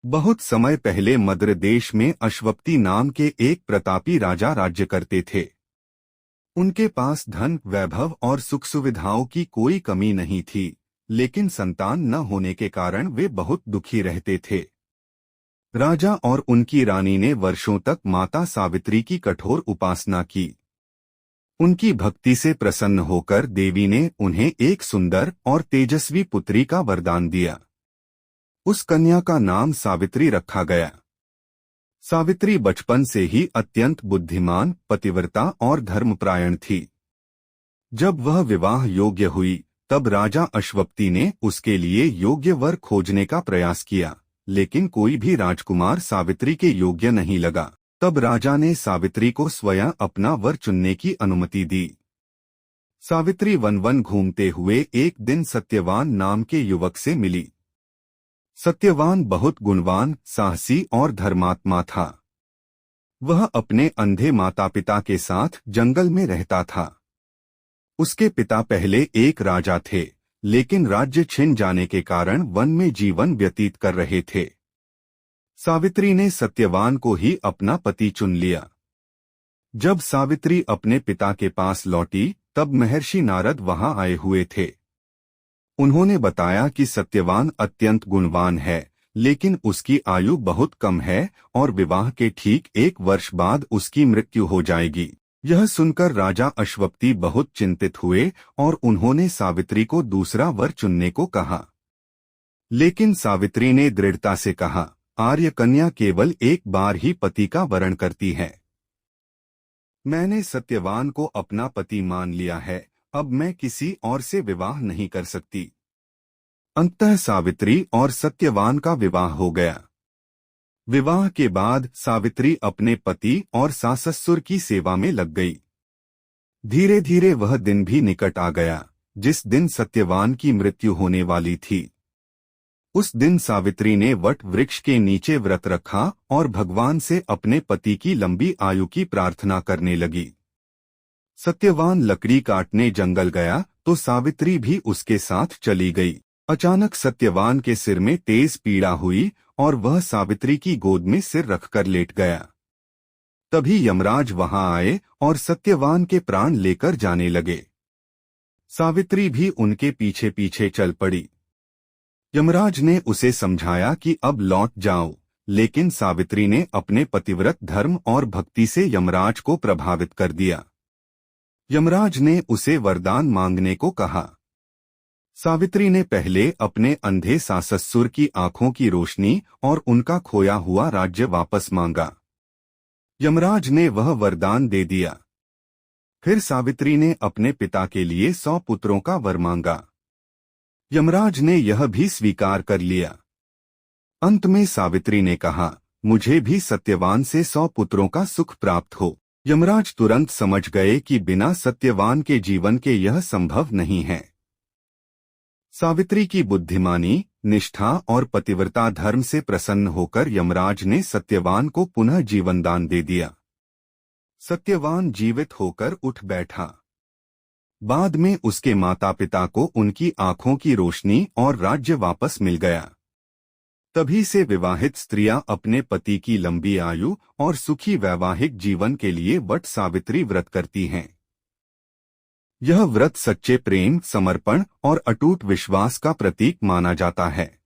बहुत समय पहले मद्र देश में अश्वपति नाम के एक प्रतापी राजा राज्य करते थे। उनके पास धन, वैभव और सुख सुविधाओं की कोई कमी नहीं थी, लेकिन संतान न होने के कारण वे बहुत दुखी रहते थे। राजा और उनकी रानी ने वर्षों तक माता सावित्री की कठोर उपासना की। उनकी भक्ति से प्रसन्न होकर देवी ने उन्हें एक सुंदर और तेजस्वी पुत्री का वरदान दिया। उस कन्या का नाम सावित्री रखा गया। सावित्री बचपन से ही अत्यंत बुद्धिमान, पतिव्रता और धर्मपरायण थी। जब वह विवाह योग्य हुई, तब राजा अश्वपति ने उसके लिए योग्य वर खोजने का प्रयास किया, लेकिन कोई भी राजकुमार सावित्री के योग्य नहीं लगा। तब राजा ने सावित्री को स्वयं अपना वर चुनने की अनुमति दी। सावित्री वन वन घूमते हुए एक दिन सत्यवान नाम के युवक से मिली। सत्यवान बहुत गुणवान, साहसी और धर्मात्मा था। वह अपने अंधे माता पिता के साथ जंगल में रहता था। उसके पिता पहले एक राजा थे, लेकिन राज्य छिन जाने के कारण वन में जीवन व्यतीत कर रहे थे। सावित्री ने सत्यवान को ही अपना पति चुन लिया। जब सावित्री अपने पिता के पास लौटी, तब महर्षि नारद वहां आए हुए थे। उन्होंने बताया कि सत्यवान अत्यंत गुणवान है, लेकिन उसकी आयु बहुत कम है और विवाह के ठीक 1 वर्ष बाद उसकी मृत्यु हो जाएगी। यह सुनकर राजा अश्वपति बहुत चिंतित हुए और उन्होंने सावित्री को दूसरा वर चुनने को कहा। लेकिन सावित्री ने दृढ़ता से कहा, आर्य कन्या केवल एक बार ही पति का वरण करती है। मैंने सत्यवान को अपना पति मान लिया है, अब मैं किसी और से विवाह नहीं कर सकती। अंततः सावित्री और सत्यवान का विवाह हो गया। विवाह के बाद सावित्री अपने पति और सास-ससुर की सेवा में लग गई। धीरे धीरे वह दिन भी निकट आ गया, जिस दिन सत्यवान की मृत्यु होने वाली थी। उस दिन सावित्री ने वट वृक्ष के नीचे व्रत रखा और भगवान से अपने पति की लंबी आयु की प्रार्थना करने लगी। सत्यवान लकड़ी काटने जंगल गया तो सावित्री भी उसके साथ चली गई। अचानक सत्यवान के सिर में तेज पीड़ा हुई और वह सावित्री की गोद में सिर रखकर लेट गया। तभी यमराज वहां आए और सत्यवान के प्राण लेकर जाने लगे। सावित्री भी उनके पीछे पीछे चल पड़ी। यमराज ने उसे समझाया कि अब लौट जाओ, लेकिन सावित्री ने अपने पतिव्रत धर्म और भक्ति से यमराज को प्रभावित कर दिया। यमराज ने उसे वरदान मांगने को कहा। सावित्री ने पहले अपने अंधे सास-ससुर की आंखों की रोशनी और उनका खोया हुआ राज्य वापस मांगा। यमराज ने वह वरदान दे दिया। फिर सावित्री ने अपने पिता के लिए 100 पुत्रों का वर मांगा। यमराज ने यह भी स्वीकार कर लिया। अंत में सावित्री ने कहा, मुझे भी सत्यवान से 100 पुत्रों का सुख प्राप्त हो। यमराज तुरंत समझ गए कि बिना सत्यवान के जीवन के यह संभव नहीं है। सावित्री की बुद्धिमानी, निष्ठा और पतिव्रता धर्म से प्रसन्न होकर यमराज ने सत्यवान को पुनः जीवन दान दे दिया। सत्यवान जीवित होकर उठ बैठा। बाद में उसके माता पिता को उनकी आंखों की रोशनी और राज्य वापस मिल गया। तभी से विवाहित स्त्रियां अपने पति की लंबी आयु और सुखी वैवाहिक जीवन के लिए वट सावित्री व्रत करती हैं। यह व्रत सच्चे प्रेम, समर्पण और अटूट विश्वास का प्रतीक माना जाता है।